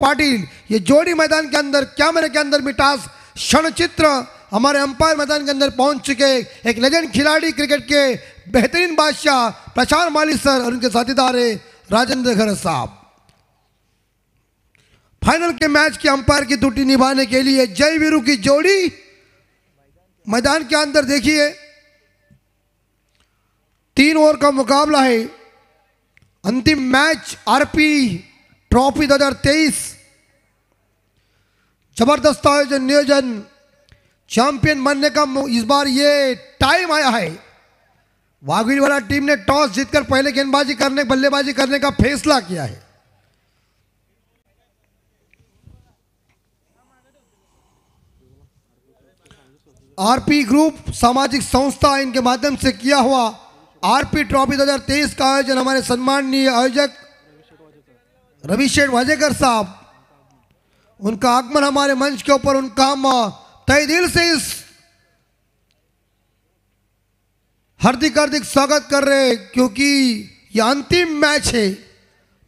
पाटिल, ये जोड़ी मैदान के अंदर कैमरे के अंदर मिठास क्षण चित्र हमारे अंपायर मैदान के अंदर पहुंच चुके। एक लेजेंड खिलाड़ी, क्रिकेट के बेहतरीन बादशाह प्रशांत माली सर और उनके साथीदार राजेंद्र खर साहब। फाइनल के मैच की अंपायर की ड्यूटी निभाने के लिए जय वीरू की जोड़ी मैदान के अंदर देखिए। 3 ओवर का मुकाबला है। अंतिम मैच आरपी ट्रॉफी 2023 जबरदस्त आयोजन नियोजन चैंपियन बनने का इस बार ये टाइम आया है। वाघिलवाला टीम ने टॉस जीतकर पहले गेंदबाजी करने बल्लेबाजी करने का फैसला किया है। आरपी ग्रुप सामाजिक संस्था इनके माध्यम से किया हुआ आरपी ट्रॉफी 2023 का आयोजन हमारे सम्माननीय आयोजक रवि शेठ वाजेकर साहब, उनका आगमन हमारे मंच के ऊपर, उनका हम तहे दिल से इस हार्दिक स्वागत कर रहे हैं, क्योंकि यह अंतिम मैच है,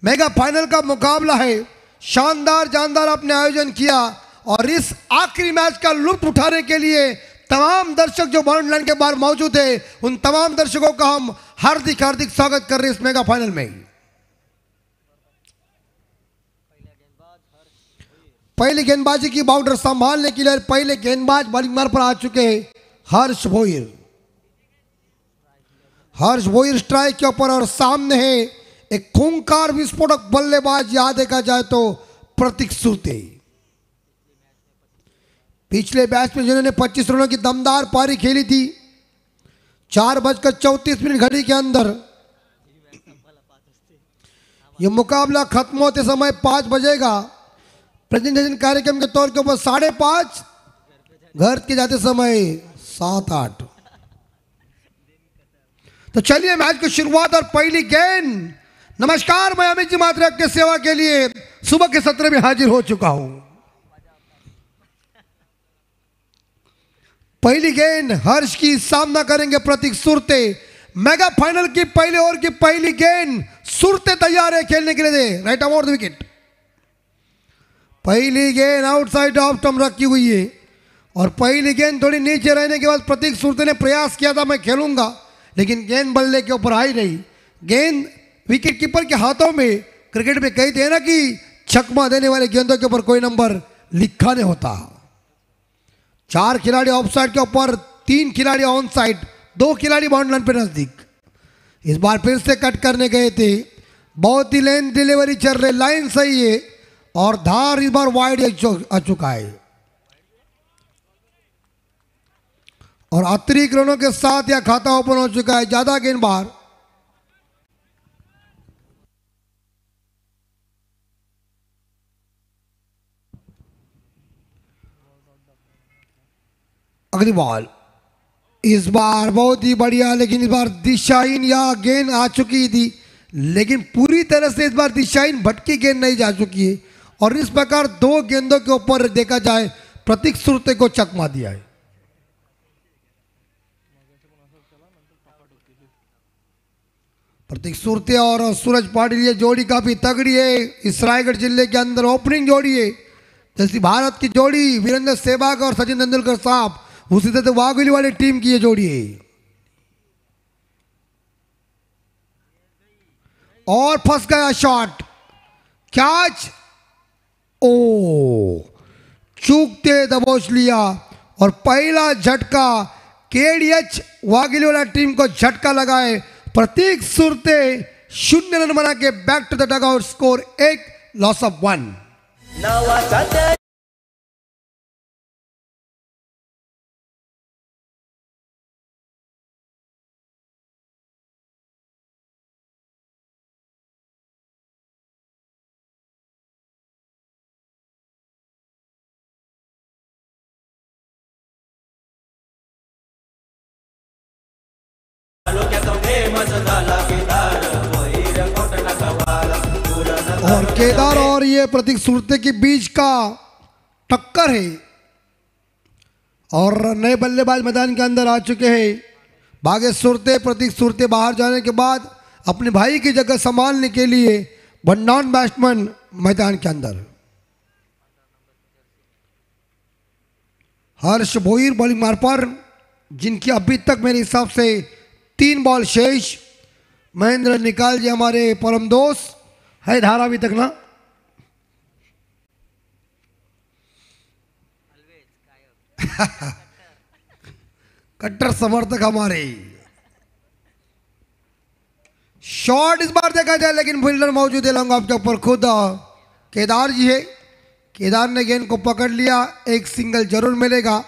मेगा फाइनल का मुकाबला है। शानदार जानदार आपने आयोजन किया और इस आखिरी मैच का लुत्फ उठाने के लिए तमाम दर्शक जो बाउंड्री लाइन के बाहर मौजूद है, उन तमाम दर्शकों का हम हार्दिक स्वागत कर रहे हैं इस मेगा फाइनल में। पहली गेंदबाजी की बाउंड्री संभालने के लिए पहले गेंदबाज बॉलिंग मार पर आ चुके हैं हर्ष भोईर। हर्ष भोईर स्ट्राइक के ऊपर और सामने है एक खूंखार विस्फोटक बल्लेबाज, याद देखा जाए तो प्रतीक सुरते। पिछले मैच में जिन्होंने 25 रनों की दमदार पारी खेली थी, 4:34 घड़ी के अंदर यह मुकाबला खत्म होते समय 5 बजेगा। प्रेजेंटेशन कार्यक्रम के तौर के ऊपर 5:30, घर के जाते समय 7-8। तो चलिए मैच की शुरुआत और पहली गेंद। नमस्कार, मैं अमित जी मात्रा आपके सेवा के लिए सुबह के सत्र में हाजिर हो चुका हूं। पहली गेंद हर्ष की सामना करेंगे प्रतीक सुरते। मेगा फाइनल की पहले ओवर की पहली गेंद, सुरते तैयार है खेलने के लिए। दे राइट अबाउट द विकेट। पहली गेंद आउटसाइड ऑफ स्टंप रखी हुई है और पहली गेंद थोड़ी नीचे रहने के बाद प्रतीक सुरते ने प्रयास किया था मैं खेलूंगा, लेकिन गेंद बल्ले के ऊपर आई नहीं। गेंद विकेट कीपर के हाथों में। क्रिकेट में कहते हैं ना कि छक्का देने वाले गेंदों के ऊपर कोई नंबर लिखा नहीं होता। 4 खिलाड़ी ऑफ साइड के ऊपर, 3 खिलाड़ी ऑन साइड, 2 खिलाड़ी बाउंड्री लाइन पे नजदीक। इस बार फिर से कट करने गए थे, बहुत ही लेन डिलीवरी चल रही, लाइन सही है और धार इस बार वाइड आ चुका है और अतिरिक्त रनों के साथ यह खाता ओपन हो चुका है। ज्यादा गेंद बाहर। अगली बॉल इस बार बहुत ही बढ़िया, लेकिन इस बार दिशाहीन या गेंद आ चुकी थी, लेकिन पूरी तरह से इस बार दिशाहीन भटकी गेंद नहीं जा चुकी है और इस प्रकार 2 गेंदों के ऊपर देखा जाए प्रतीक सुरते को चकमा दिया है। प्रतीक सुरते और सूरज पाटिल ये जोड़ी काफी तगड़ी है। इस रायगढ़ जिले के अंदर ओपनिंग जोड़ी है। जैसी भारत की जोड़ी वीरेंद्र सहवाग और सचिन तेंदुलकर साहब, उसी तरह वाघिली वाली टीम की ये जोड़ी है। और फंस गया शॉट, कैच, ओ चूकते दबोच लिया और पहला झटका केडीएच वाघिली वाला टीम को झटका लगाए। प्रतीक सुरते 0 रन बना के back to the dugout, score 1, loss of 1। और केदार और ये प्रतीक सुरते के बीच का टक्कर है और नए बल्लेबाज मैदान के अंदर आ चुके हैं। भागे सुरते, प्रतीक सुरते बाहर जाने के बाद अपने भाई की जगह संभालने के लिए वन नॉन बैट्समैन मैदान के अंदर। हर्ष भोईर बॉलिंग मार पर, जिनकी अभी तक मेरे हिसाब से 3 बॉल शेष। महेंद्र निकाल जी हमारे परम दोस्त है धारा अभी तक ना। कट्टर समर्थक हमारे। शॉट इस बार देखा जाए लेकिन फील्डर मौजूद है लॉन्ग ऑफ के ऊपर, खुद केदार जी है। केदार ने गेंद को पकड़ लिया, एक सिंगल जरूर मिलेगा।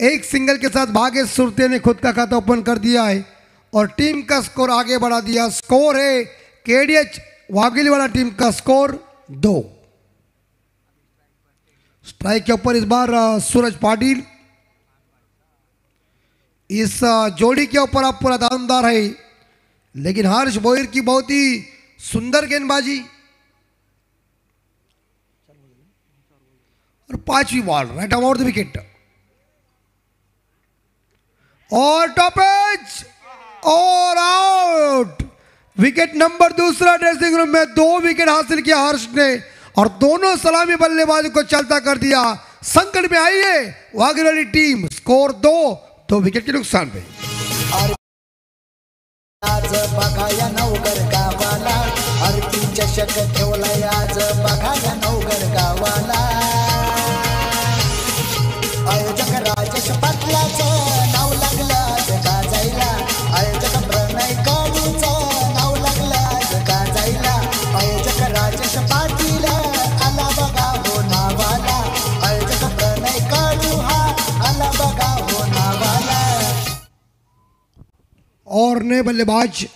एक सिंगल के साथ भागेश सुरते ने खुद का खाता ओपन कर दिया है और टीम का स्कोर आगे बढ़ा दिया। स्कोर है केडीएच वाघिलीवाला टीम का स्कोर 2। स्ट्राइक के ऊपर इस बार सूरज पाटिल। इस जोड़ी के ऊपर आप पूरा दावेदार है, लेकिन हर्ष भोईर की बहुत ही सुंदर गेंदबाजी। और 5वीं ball right about the wicket और टॉप एज और आउट। विकेट नंबर दूसरा ड्रेसिंग रूम में 2 विकेट हासिल किया हर्ष ने और दोनों सलामी बल्लेबाज को चलता कर दिया। संकट में आई है वाघिलीवाली टीम, स्कोर 2 विकेट के नुकसान पे। आज बघाया नवगर गावाला, आरती चषक ठेवलाय आज बघाया नवगर गावाला। आयोजक राजेश पाटलाचं नाव लागलं आज गाजायला, आयोजक प्रणय काळूचं नाव लागलं आज गाजायला। आयोजक राजेश पाटील आला बघा हो नावाला, आयोजक प्रणय काळू हा आला बघा हो नावाला। और नए बल्लेबाज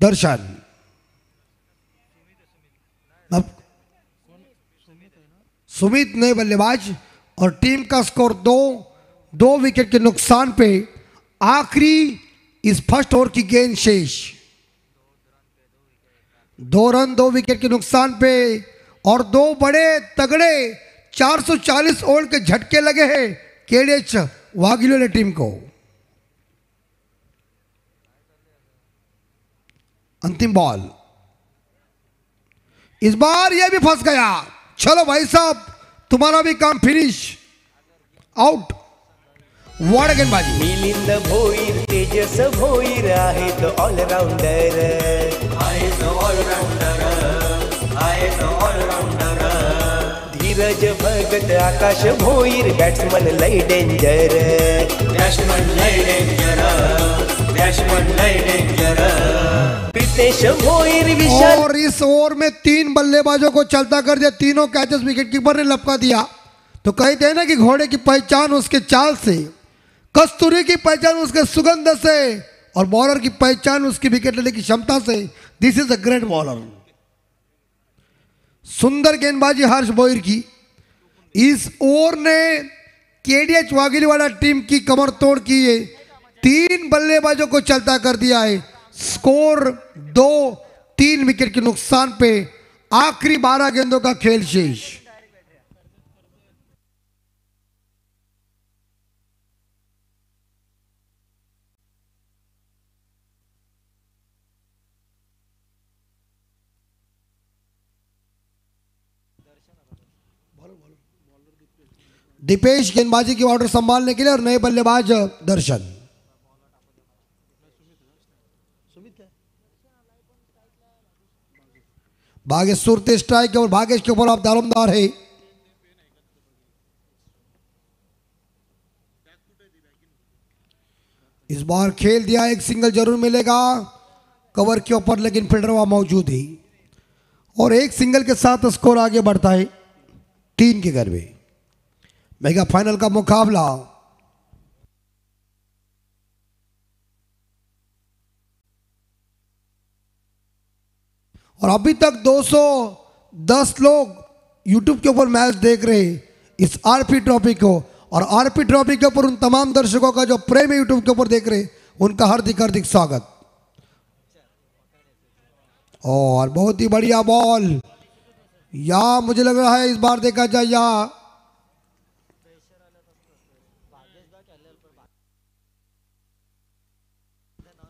दर्शन। अब सुमित नए बल्लेबाज और टीम का स्कोर 2 विकेट के नुकसान पे। आखिरी इस फर्स्ट ओवर की गेंद शेष, 2 रन 2 विकेट के नुकसान पे और 2 बड़े तगड़े 440 ओवर के झटके लगे हैं केडीएच वाघिलीवाली टीम को। अंतिम बॉल इस बार यह भी फंस गया। चलो भाई साहब, तुम्हारा भी काम फिनिश, आउट। वॉट गेंदबाजी। मिलिंद भोईर तेजस भोईर आहे तो ऑलराउंडर, आहे तो ऑलराउंडर, आहे तो ऑलराउंडर। धीरज भगत आकाश भोईर बॅट्समन लई डेंजर, बॅट्समन लई डेंजर, बॅट्समन लई डेंजर। प्रीतेश भोईर विशाल। और इस ओवर में 3 बल्लेबाजों को चलता कर दिया, तीनों कैचेस विकेट कीपर ने लपका दिया। तो कहते हैं ना कि घोड़े की पहचान उसके चाल से, कस्तूरी की पहचान उसके सुगंध से और बॉलर की पहचान उसकी विकेट लेने की क्षमता से। This is a great bowler. सुंदर गेंदबाजी हर्ष भोईर की। इस ओवर ने केडीएच वाघिलीवाला टीम की कमर तोड़ की है, 3 बल्लेबाजों को चलता कर दिया है। स्कोर 2-3 विकेट के नुकसान पे। आखिरी 12 गेंदों का खेल शेष। दीपेश गेंदबाजी की ऑर्डर संभालने के लिए और नए बल्लेबाज दर्शन। भागेश सुरते स्ट्राइक और भागेश के ऊपर आप दारोमदार है। इस बार खेल दिया, एक सिंगल जरूर मिलेगा कवर के ऊपर, लेकिन फील्डर वहां मौजूद है और एक सिंगल के साथ स्कोर आगे बढ़ता है 3 के घर में। मेगा फाइनल का मुकाबला और अभी तक 210 लोग YouTube के ऊपर मैच देख रहे हैं इस आरपी ट्रॉफी को। और आरपी ट्रॉफी के ऊपर उन तमाम दर्शकों का जो प्रेम है YouTube के ऊपर देख रहे हैं, उनका हार्दिक हार्दिक स्वागत। और बहुत ही बढ़िया बॉल, या मुझे लग रहा है इस बार देखा जाए या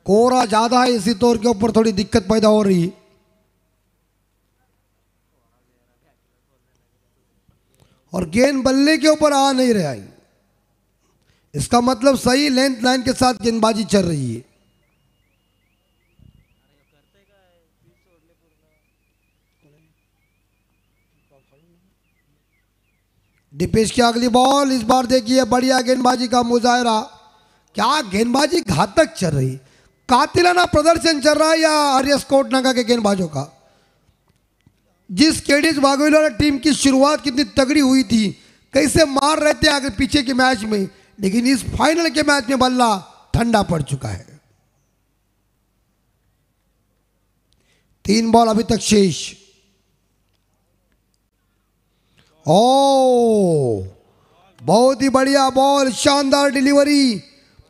कोरा ज्यादा है, इसी तौर के ऊपर थोड़ी दिक्कत पैदा हो रही है। और गेंद बल्ले के ऊपर आ नहीं रहा है। इसका मतलब सही लेंथ लाइन के साथ गेंदबाजी चल रही है। दीपेश की अगली बॉल, इस बार देखिए बढ़िया गेंदबाजी का मुजाहरा। क्या गेंदबाजी घातक चल रही, कातिलाना प्रदर्शन चल रहा है या आर्यस कोटनागा के गेंदबाजों का। जिस केडीएच वाघोली टीम की शुरुआत कितनी तगड़ी हुई थी, कैसे मार रहे थे आगे पीछे के मैच में, लेकिन इस फाइनल के मैच में बल्ला ठंडा पड़ चुका है। 3 बॉल अभी तक शेष। ओ बहुत ही बढ़िया बॉल, शानदार डिलीवरी,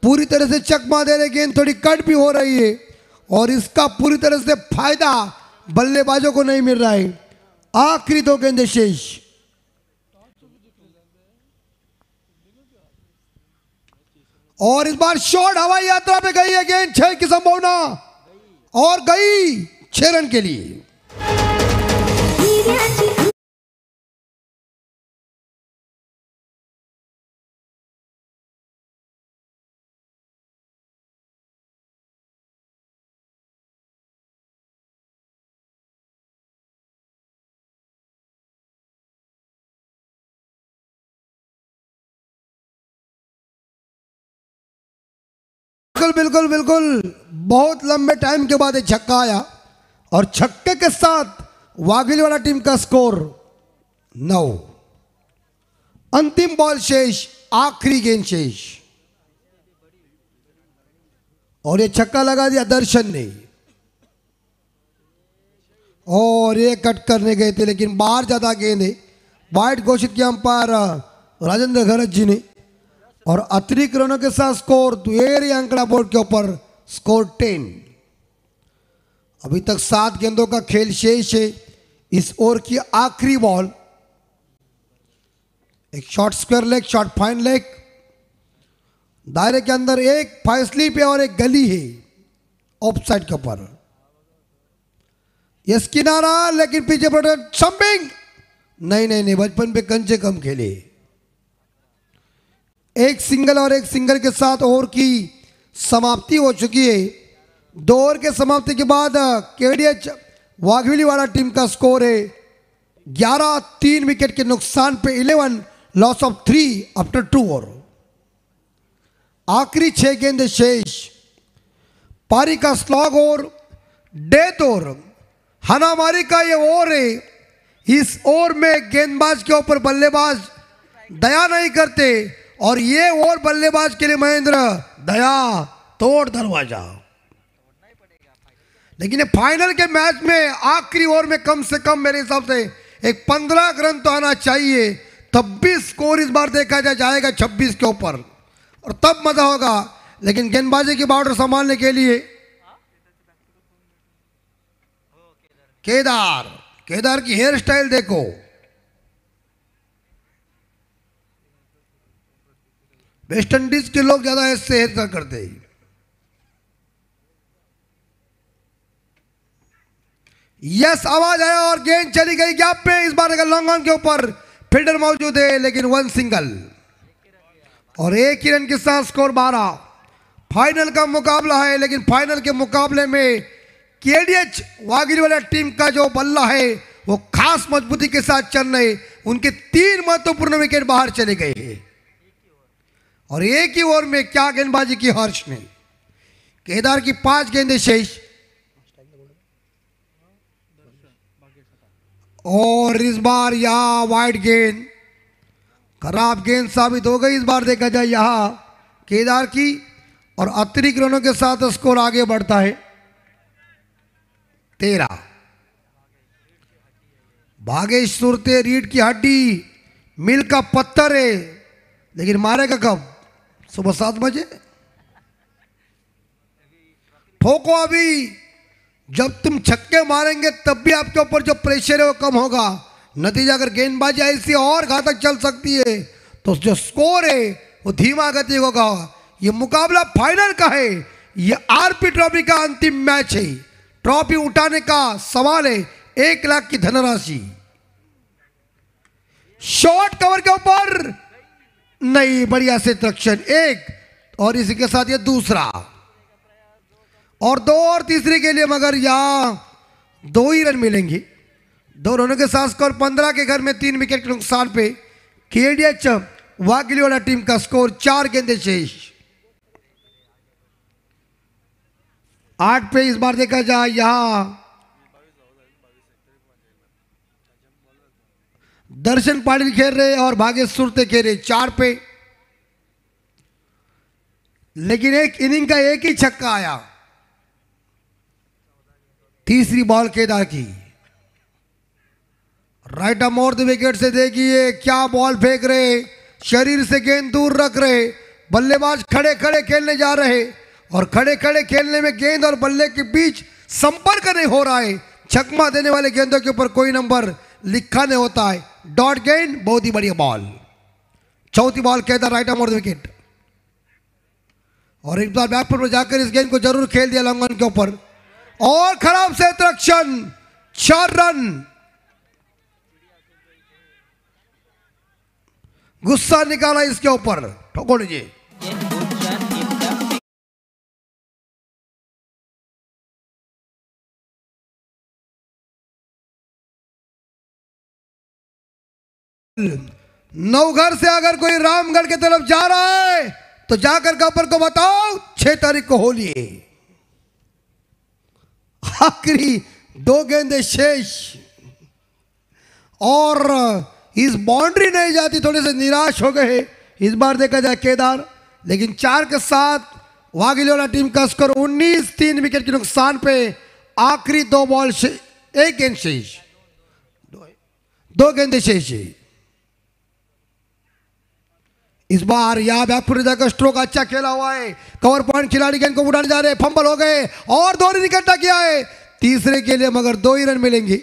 पूरी तरह से चकमा दे रहे, गेंद थोड़ी कट भी हो रही है और इसका पूरी तरह से फायदा बल्लेबाजों को नहीं मिल रहा है। आखिरी 2 गेंदें शेष। और इस बार शॉट हवाई यात्रा पे गई है, गेंद 6 की संभावना और गई 6 रन के लिए। बिल्कुल बिल्कुल बहुत लंबे टाइम के बाद एक छक्का आया और छक्के के साथ वाघोली टीम का स्कोर 9। अंतिम बॉल शेष, आखिरी गेंद शेष और ये छक्का लगा दिया दर्शन ने और ये कट करने गए थे लेकिन बाहर ज्यादा गेंद है। वाइड घोषित किया अंपायर राजेंद्र घरत जी ने और अतिरिक्त रनों के साथ स्कोर द्वेरी अंकड़ा बोर्ड के ऊपर स्कोर 10। अभी तक 7 गेंदों का खेल शेष है। इस ओवर की आखिरी बॉल, एक short square leg, short fine leg, दायरे के अंदर एक फाइसली पे और एक गली है ऑफ साइड के ऊपर। यस किनारा लेकिन पीछे प्रोटेक्ट स्टंपिंग नहीं, बचपन पे कंचे कम खेले। एक सिंगल और एक सिंगल के साथ ओवर की समाप्ति हो चुकी है। 2 ओवर के समाप्ति के बाद केडीएच वाघोली टीम का स्कोर है 11, 3 विकेट के नुकसान पे 11, लॉस ऑफ 3 आफ्टर 2 ओवर। आखिरी 6 गेंद शेष। पारी का स्लॉग ओवर, डेथ ओवर, हनामारी का ये ओवर है। इस ओवर में गेंदबाज के ऊपर बल्लेबाज दया नहीं करते और ये ओवर बल्लेबाज के लिए महेंद्र दया तोड़ दरवाजा। लेकिन ये फाइनल के मैच में आखिरी ओवर में कम से कम मेरे हिसाब से एक 15 रन तो आना चाहिए, तब भी स्कोर इस बार देखा जाएगा 26 के ऊपर और तब मजा होगा। लेकिन गेंदबाजी की बॉर्डर संभालने के लिए केदार की हेयर स्टाइल देखो, वेस्ट इंडीज के लोग ज्यादा ऐसे हेयर करते हैं। यस आवाज आया और गेंद चली गई गैप पे। इस बार लॉन्ग ऑन के ऊपर फील्डर मौजूद है लेकिन 1 सिंगल और 1 ही रन के साथ स्कोर 12। फाइनल का मुकाबला है लेकिन फाइनल के मुकाबले में केडीएच वाघोली टीम का जो बल्ला है वो खास मजबूती के साथ चल रहे। उनके 3 महत्वपूर्ण विकेट बाहर चले गए हैं और एक ही ओवर में क्या गेंदबाजी की हर्ष ने। केदार की 5 गेंदें शेष और इस बार यहां वाइड गेंद, खराब गेंद साबित हो गई। इस बार देखा जाए यहां केदार की और अतिरिक्त रनों के साथ स्कोर आगे बढ़ता है 13। भागेश सुरते रीढ़ की हड्डी, मिल का पत्थर है लेकिन मारेगा कब? सुबह 7 बजे। ठोको अभी, जब तुम छक्के मारेंगे तब भी आपके ऊपर जो प्रेशर है वो कम होगा। नतीजा अगर गेंदबाजी ऐसी और घातक चल सकती है तो जो स्कोर है वो धीमा गति होगा। ये मुकाबला फाइनल का है, ये आरपी ट्रॉफी का अंतिम मैच है। ट्रॉफी उठाने का सवाल है 1 लाख की धनराशि। शॉर्ट कवर के ऊपर नहीं, बढ़िया से रक्षण एक, और इसी के साथ ये दूसरा, और दो और तीसरे के लिए, मगर यहां 2 ही रन मिलेंगे। 2 रनों के साथ स्कोर 15 के घर में 3 विकेट के नुकसान पे केडीएच वागिलीवाड़ा टीम का स्कोर 4 गेंदे शेष। 8 पे इस बार देखा जाए, यहां दर्शन पाटिल खेल रहे और भाग्य सुरते खेल रहे 4 पे, लेकिन एक इनिंग का एक ही छक्का आया। तीसरी बॉल केदार की, right up more the wicket से देखिए क्या बॉल फेंक रहे, शरीर से गेंद दूर रख रहे, बल्लेबाज खड़े खड़े खेलने जा रहे, और खड़े खड़े खेलने में गेंद और बल्ले के बीच संपर्क नहीं हो रहा है। छक्का देने वाले गेंदों के ऊपर कोई नंबर लिखा नहीं होता है। डॉट गेंद, बहुत ही बढ़िया बॉल। चौथी ball Kedar, right up more the wicket, और एक बार बैकफुट पर जाकर इस गेंद को जरूर खेल दिया लंगन के ऊपर, और खराब से रक्षण, 4 रन। गुस्सा निकाला इसके ऊपर, ठोको लीजिए। नवघर से अगर कोई रामगढ़ की तरफ जा रहा है तो जाकर गब्बर को बताओ 6 तारीख को होली है। आखिरी 2 गेंदे शेष, और इस बाउंड्री नहीं जाती, थोड़े से निराश हो गए इस बार देखा जाए केदार, लेकिन 4 के साथ वागिलीवाड़ा टीम का स्कोर 19, 3 विकेट के नुकसान पे आखिरी 2 बॉल 1 गेंद शेष, 2 गेंदे शेष है। इस बार यहां बैकफुट जाकर स्ट्रोक अच्छा खेला हुआ है, कवर पॉइंट खिलाड़ी गेंद को उड़ाने जा रहे हैं, फंबल हो गए और 2 रन इकट्ठा किया है तीसरे के लिए, मगर 2 ही रन मिलेंगे।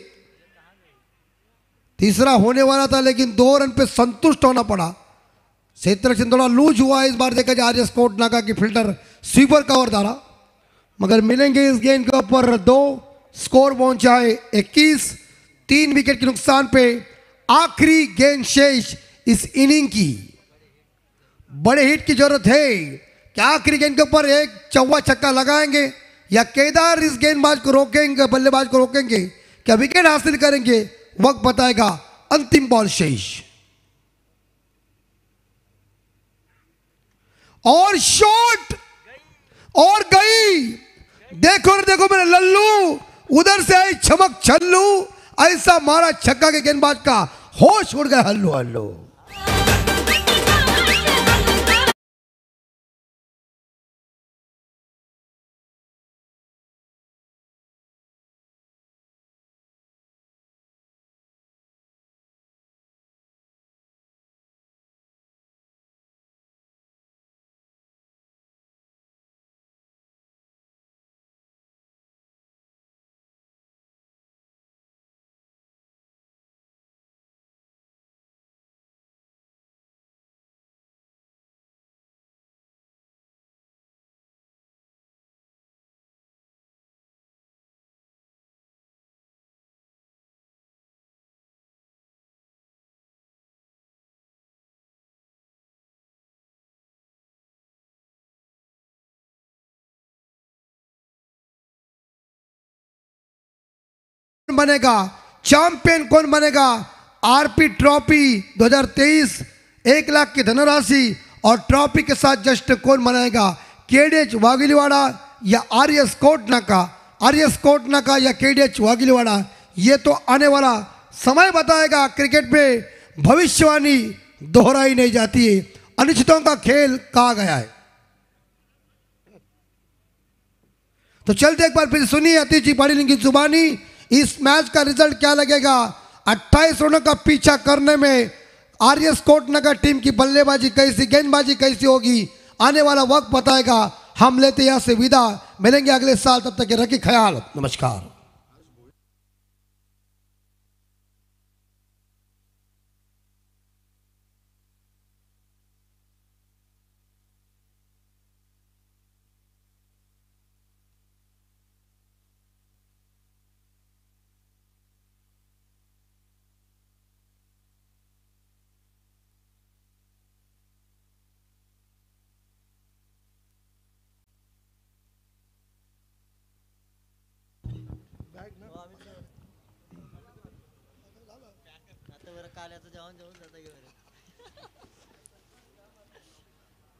तीसरा होने वाला था लेकिन 2 रन पे संतुष्ट होना पड़ा। क्षेत्र थोड़ा लूज हुआ इस बार देखा जाए, आर्यस कोट नाका की फिल्टर स्वीपर कवर धारा, मगर मिलेंगे इस गेंद के ऊपर 2। स्कोर पहुंचा है 21, 3 विकेट के नुकसान पे आखिरी गेंद शेष इस इनिंग की। बड़े हिट की जरूरत है, क्या आखिरी गेंद के ऊपर एक चौवा छक्का लगाएंगे या केदार इस गेंदबाज को रोकेंगे, बल्लेबाज को रोकेंगे, क्या विकेट हासिल करेंगे, वक्त बताएगा। अंतिम बॉल शेष, और शॉट, और गई। देखो देखो मेरे लल्लू, उधर से आई चमक छल्लू, ऐसा मारा छक्का के गेंदबाज का होश उड़ गया हल्लू हल्लू। बनेगा चैंपियन, कौन बनेगा? आरपी ट्रॉफी 2023 1 लाख की धनराशि और ट्रॉफी के साथ जश्न कौन मनाएगा? केडीएच वागिलीवाड़ा या आरएस कोटनाका? आरएस कोटनाका या केडीएच वागिलीवाड़ा, ये तो आने वाला समय बताएगा। क्रिकेट में भविष्यवाणी दोहराई नहीं जाती है, अनिश्चितों का खेल कहा गया है। तो चलते एक बार फिर सुनिए अतीश जी पाटिल की जुबानी, इस मैच का रिजल्ट क्या लगेगा। 28 रनों का पीछा करने में आरएस कोटनगर टीम की बल्लेबाजी कैसी, गेंदबाजी कैसी होगी, आने वाला वक्त बताएगा। हम लेते यहां से विदा, मिलेंगे अगले साल, तब तक रखिए ख्याल, नमस्कार।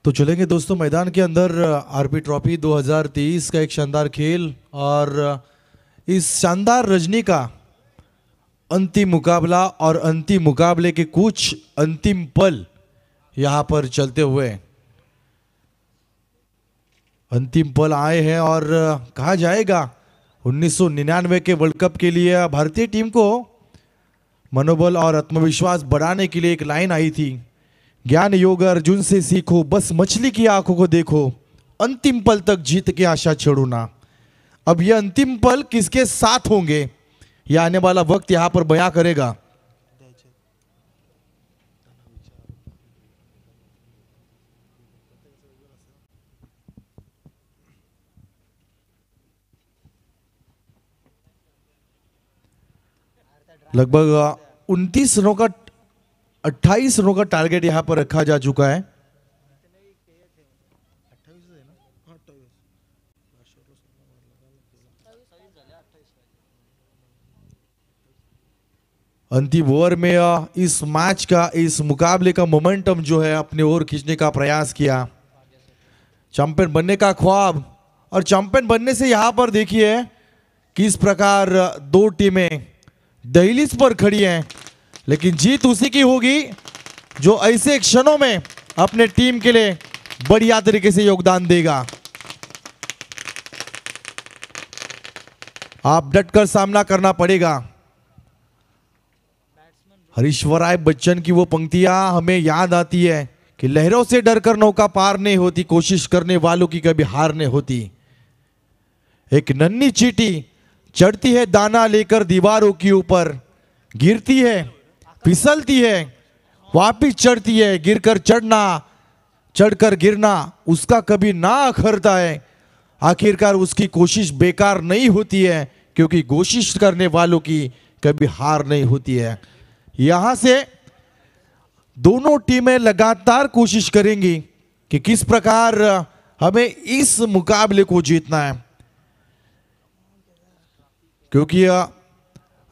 तो चलेंगे दोस्तों मैदान के अंदर। आरपी ट्रॉफी 2023 का एक शानदार खेल और इस शानदार रजनी का अंतिम मुकाबला और अंतिम मुकाबले के कुछ अंतिम पल यहां पर चलते हुए अंतिम पल आए हैं। और कहा जाएगा 1999 के वर्ल्ड कप के लिए भारतीय टीम को मनोबल और आत्मविश्वास बढ़ाने के लिए एक लाइन आई थी, ज्ञान योग अर्जुन से सीखो, बस मछली की आंखों को देखो, अंतिम पल तक जीत के आशा छोड़ो ना। अब यह अंतिम पल किसके साथ होंगे यह आने वाला वक्त यहां पर बयां करेगा। लगभग 29 रनों का 28 रनों का टारगेट यहां पर रखा जा चुका है। अंतिम ओवर में इस मैच का, इस मुकाबले का मोमेंटम जो है अपनी ओर खींचने का प्रयास किया। चैंपियन बनने का ख्वाब और चैंपियन बनने से यहां पर देखिए किस प्रकार दो टीमें दहलीज पर खड़ी हैं, लेकिन जीत उसी की होगी जो ऐसे क्षणों में अपने टीम के लिए बढ़िया तरीके से योगदान देगा। आप डटकर सामना करना पड़ेगा। हरीश्वराय बच्चन की वो पंक्तियां हमें याद आती है कि लहरों से डरकर नौका पार नहीं होती, कोशिश करने वालों की कभी हार नहीं होती। एक नन्ही चींटी चढ़ती है दाना लेकर दीवारों के ऊपर, गिरती है, फिसलती है, वापिस चढ़ती है, गिरकर चढ़ना, चढ़कर गिरना उसका कभी ना अखरता है। आखिरकार उसकी कोशिश बेकार नहीं होती है, क्योंकि कोशिश करने वालों की कभी हार नहीं होती है। यहां से दोनों टीमें लगातार कोशिश करेंगी कि किस प्रकार हमें इस मुकाबले को जीतना है, क्योंकि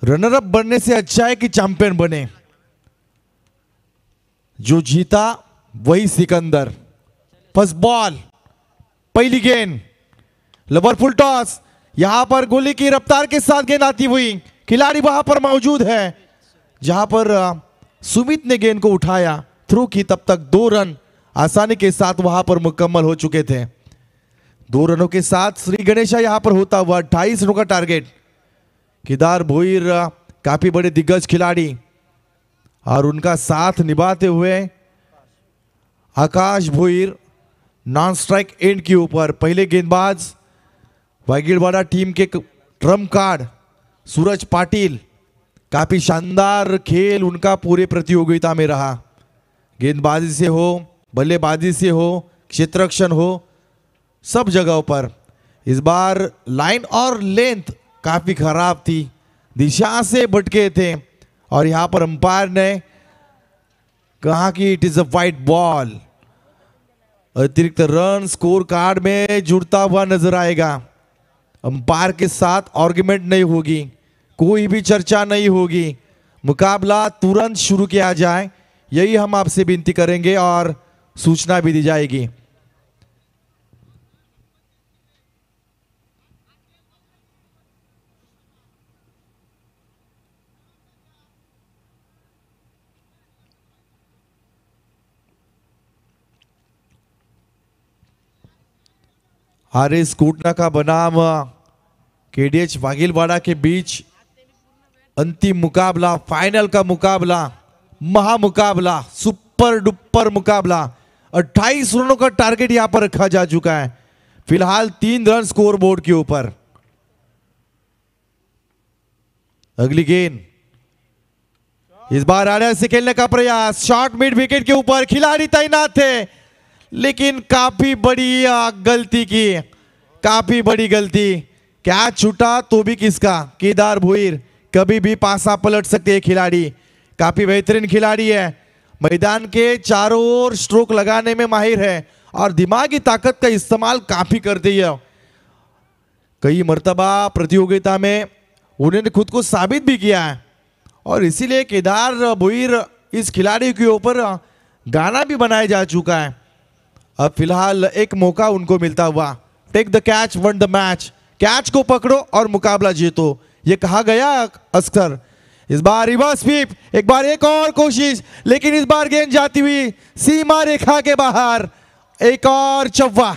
रनर अप बनने से अच्छा है कि चैंपियन बने। जो जीता वही सिकंदर। फर्स्ट बॉल, पहली गेंद, लवर फुल टॉस, यहां पर गोली की रफ्तार के साथ गेंद आती हुई, खिलाड़ी वहां पर मौजूद है जहां पर सुमित ने गेंद को उठाया, थ्रो की, तब तक 2 रन आसानी के साथ वहां पर मुकम्मल हो चुके थे। 2 रनों के साथ श्री गणेशा यहां पर होता हुआ 28 रनों का टारगेट। केदार भोईर काफी बड़े दिग्गज खिलाड़ी और उनका साथ निभाते हुए आकाश भोईर नॉन स्ट्राइक एंड के ऊपर। पहले गेंदबाज वागीरवाड़ा टीम के ट्रम्प कार्ड सूरज पाटिल, काफी शानदार खेल उनका पूरे प्रतियोगिता में रहा। गेंदबाजी से हो, बल्लेबाजी से हो, क्षेत्ररक्षण हो, सब जगहों पर। इस बार लाइन और लेंथ काफी खराब थी, दिशा से भटके थे और यहां पर अंपायर ने कहा कि it is a wide ball. अतिरिक्त रन स्कोर कार्ड में जुड़ता हुआ नजर आएगा। अंपायर के साथ आर्गुमेंट नहीं होगी, कोई भी चर्चा नहीं होगी, मुकाबला तुरंत शुरू किया जाए, यही हम आपसे विनती करेंगे और सूचना भी दी जाएगी। आरएस कोटना का बनाम केडीएच वागीलवाड़ा के बीच अंतिम मुकाबला, फाइनल का मुकाबला, महामुकाबला, सुपर डुपर मुकाबला। 28 रनों का टारगेट यहां पर रखा जा चुका है। फिलहाल 3 रन स्कोर बोर्ड के ऊपर। अगली गेंद, इस बार आने से खेलने का प्रयास, शॉट मिड विकेट के ऊपर, खिलाड़ी तैनात थे लेकिन काफी बड़ी गलती की, काफी बड़ी गलती। कैच छूटा तो भी किसका, केदार भोईर। कभी भी पासा पलट सकते हैं खिलाड़ी, काफी बेहतरीन खिलाड़ी है, मैदान के चारों ओर स्ट्रोक लगाने में माहिर है और दिमागी ताकत का इस्तेमाल काफी करती है। कई मर्तबा प्रतियोगिता में उन्होंने खुद को साबित भी किया है और इसीलिए केदार भोईर इस खिलाड़ी के ऊपर गाना भी बनाया जा चुका है। अब फिलहाल एक मौका उनको मिलता हुआ, take the catch win the match, catch को पकड़ो और मुकाबला जीतो, ये कहा गया अक्सर। इस बार रिवर्स स्वीप, एक बार एक और कोशिश, लेकिन इस बार गेंद जाती हुई सीमा रेखा के बाहर, एक और चौवा।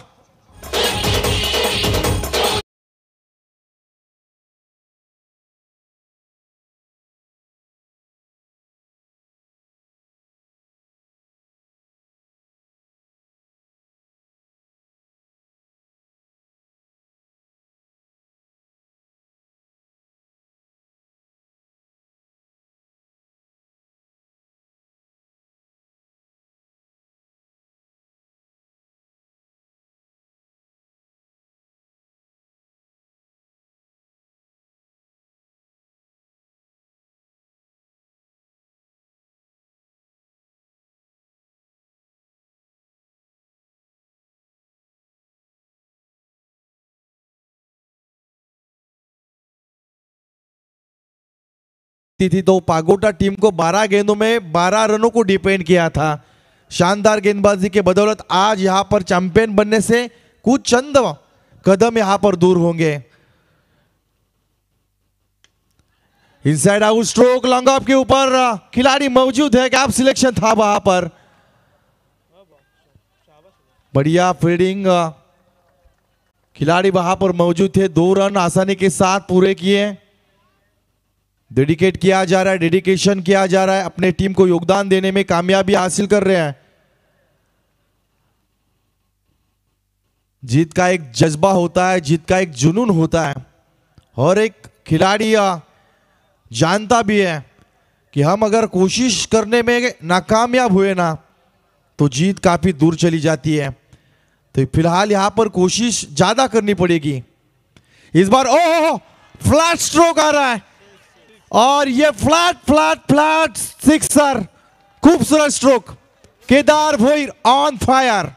थी तो पागोटा टीम को 12 गेंदों में 12 रनों को डिपेंड किया था। शानदार गेंदबाजी के बदौलत आज यहां पर चैंपियन बनने से कुछ चंद कदम यहां पर दूर होंगे। Inside out stroke, long off के ऊपर खिलाड़ी मौजूद है, गैप सिलेक्शन था वहां पर, बढ़िया फील्डिंग, खिलाड़ी वहां पर मौजूद थे, 2 रन आसानी के साथ पूरे किए। डेडिकेट किया जा रहा है, डेडिकेशन किया जा रहा है, अपने टीम को योगदान देने में कामयाबी हासिल कर रहे हैं। जीत का एक जज्बा होता है, जीत का एक जुनून होता है, और एक खिलाड़ी जानता भी है कि हम अगर कोशिश करने में नाकामयाब हुए ना तो जीत काफी दूर चली जाती है। तो फिलहाल यहां पर कोशिश ज्यादा करनी पड़ेगी। इस बार ओह फ्लैट स्ट्रोक आ रहा है और ये फ्लैट फ्लैट फ्लैट सिक्सर, खूबसूरत stroke, Kedar Bhoir on fire.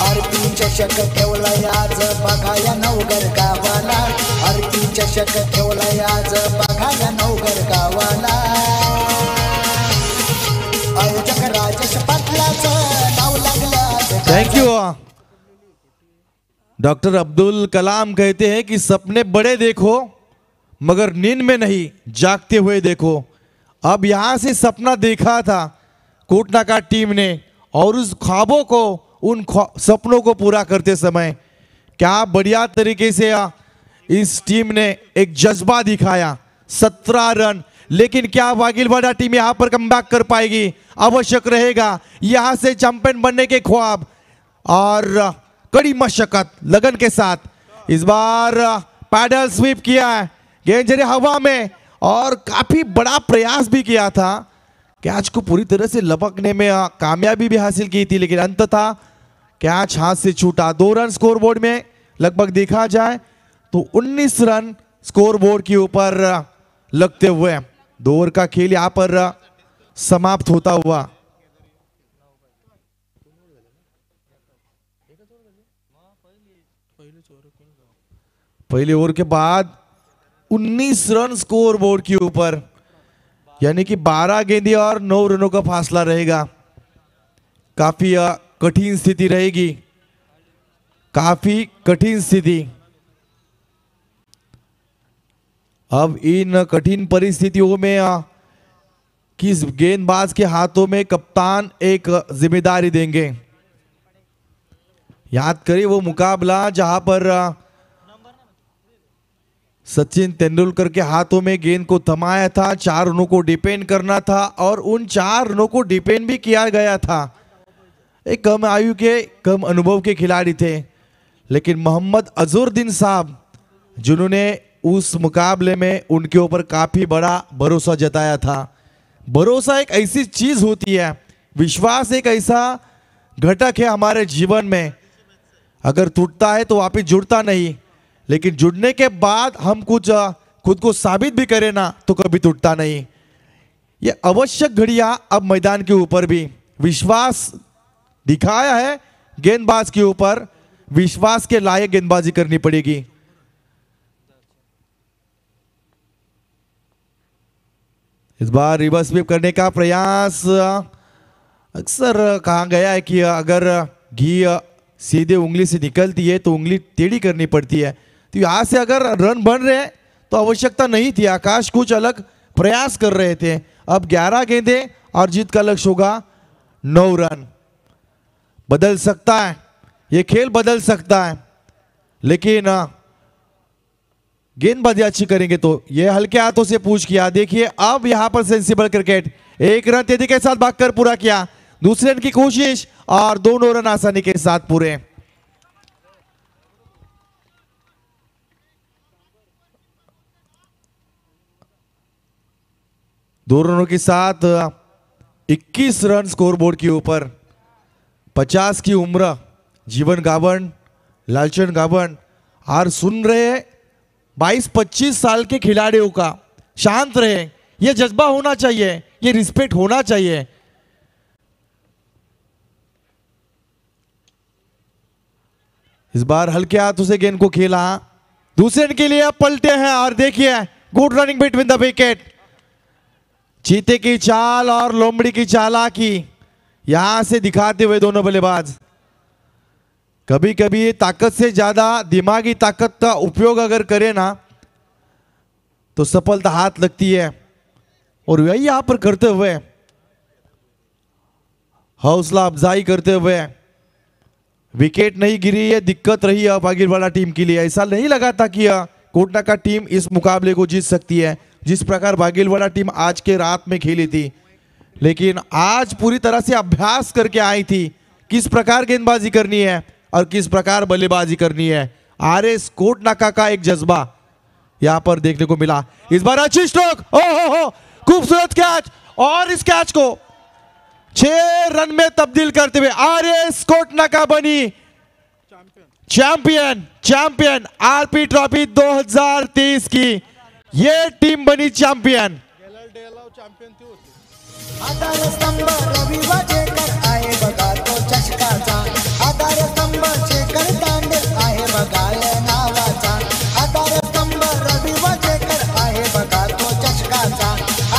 Aarti Chashak ठेवलाय आज बघाया नवघर गावाला, आरती चषक ठेवलाय आज बघाया नवघर गावाला, आयोजक राजेश पाटलाचं नाव लागलं। Thank you. Doctor Abdul Kalam कहते हैं कि सपने बड़े देखो मगर नींद में नहीं, जागते हुए देखो। अब यहां से सपना देखा था कोटनाका टीम ने, और उस ख्वाबों को, उन सपनों को पूरा करते समय क्या बढ़िया तरीके से इस टीम ने एक जज्बा दिखाया। 17 रन, लेकिन क्या वागिलवाड़ा टीम यहां पर कमबैक कर पाएगी? आवश्यक रहेगा यहां से चैंपियन बनने के ख्वाब, और कड़ी मशक्कत लगन के साथ इस बार पैडल स्वीप किया है, गेंद जरे हवा में, और काफी बड़ा प्रयास भी किया था, कैच को पूरी तरह से लपकने में कामयाबी भी हासिल की थी, लेकिन अंततः कैच हाथ से छूटा। 2 रन स्कोरबोर्ड में लगभग देखा जाए तो 19 रन स्कोरबोर्ड के ऊपर लगते हुए 2 ओवर का खेल यहां पर समाप्त होता हुआ। पहले ओवर के बाद 19 रन स्कोरबोर्ड के ऊपर, यानी कि 12 गेंदें और 9 रनों का फासला रहेगा। काफी कठिन स्थिति रहेगी, काफी कठिन स्थिति। अब इन कठिन परिस्थितियों में किस गेंदबाज के हाथों में कप्तान एक जिम्मेदारी देंगे? याद करिए वो मुकाबला जहां पर सचिन तेंदुलकर के हाथों में गेंद को थमाया था, 4 रनों को डिपेंड करना था, और उन 4 रनों को डिपेंड भी किया गया था। एक कम आयु के, कम अनुभव के खिलाड़ी थे, लेकिन मोहम्मद अजहरुद्दीन साहब जिन्होंने उस मुकाबले में उनके ऊपर काफी बड़ा भरोसा जताया था। भरोसा एक ऐसी चीज होती है, विश्वास एक ऐसा घटक है हमारे जीवन में, अगर टूटता है तो वापिस जुड़ता नहीं, लेकिन जुड़ने के बाद हम कुछ खुद को साबित भी करें ना तो कभी टूटता नहीं। ये आवश्यक घड़ियां अब मैदान के ऊपर भी विश्वास दिखाया है, गेंदबाज के ऊपर विश्वास के लायक गेंदबाजी करनी पड़ेगी। इस बार रिवर्स स्वीप करने का प्रयास। अक्सर कहा गया है कि अगर घी सीधे उंगली से निकलती है तो उंगली टेढ़ी करनी पड़ती है, तो यहाँ से अगर रन बन रहे तो आवश्यकता नहीं थी। आकाश कुछ अलग प्रयास कर रहे थे। अब 11 गेंदें और जीत का लक्ष्य होगा 9 रन। बदल सकता है, ये खेल बदल सकता है, लेकिन गेंदबाजी अच्छी करेंगे तो ये हल्के हाथों से पूछ किया। देखिए अब यहां पर सेंसिबल क्रिकेट, 1 रन तेजी के साथ भागकर पूरा किया। दूसरे रन की कोशिश और दोनों रन आसानी के साथ पूरे। दो रनों के साथ 21 रन स्कोरबोर्ड के ऊपर। 50 की उम्र, जीवन गावन, लालचंद गावन। और सुन रहे 22-25 साल के खिलाड़ियों का, शांत रहे, ये जज्बा होना चाहिए, ये रिस्पेक्ट होना चाहिए। इस बार हल्के हाथों से गेंद को खेला। दूसरे रन के लिए अब पलटे हैं और देखिए good running between the wicket. चीते की चाल और लोमड़ी की चालाकी यहां से दिखाते हुए दोनों बल्लेबाज। कभी कभी ताकत से ज्यादा दिमागी ताकत का उपयोग अगर करें ना तो सफलता हाथ लगती है, और वही यहां पर करते हुए हौसला अफजाई करते हुए विकेट नहीं गिरी। ये दिक्कत रही है बागीरवाड़ा टीम के लिए। ऐसा नहीं लगा था कि कोटना का टीम इस मुकाबले को जीत सकती है, जिस प्रकार बागीरवाड़ा टीम आज के रात में खेली थी। लेकिन आज पूरी तरह से अभ्यास करके आई थी किस प्रकार गेंदबाजी करनी है और किस प्रकार बल्लेबाजी करनी है। आरएस कोटना का एक जज्बा यहां पर देखने को मिला। इस बार अच्छी स्ट्रोक, ओहो खूबसूरत कैच, और इस कैच को 6 रन में तब्दील करते हुए आरएस कोटना का बनी चैंपियन। आरपी ट्रॉफी 2023 की ये टीम बनी चैंपियन। आधारस्तंभ रवी वाजेकर आहे बघा तो चषकाचा। आधारस्तंभ शेखर तांडेल आहे बघा या नावाचा। आधारस्तंभ रवी वाजेकर आहे बघा तो चषकाचा।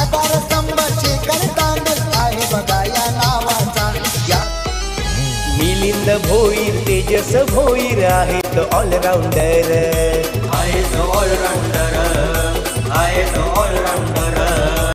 आधारस्तंभ शेखर तांडेल आहे बघा या नावाचा। मिलिंद भोईर, तेजस भोईर आहेत ऑलराऊंडर, आहेत ऑलराऊंडर, आहेत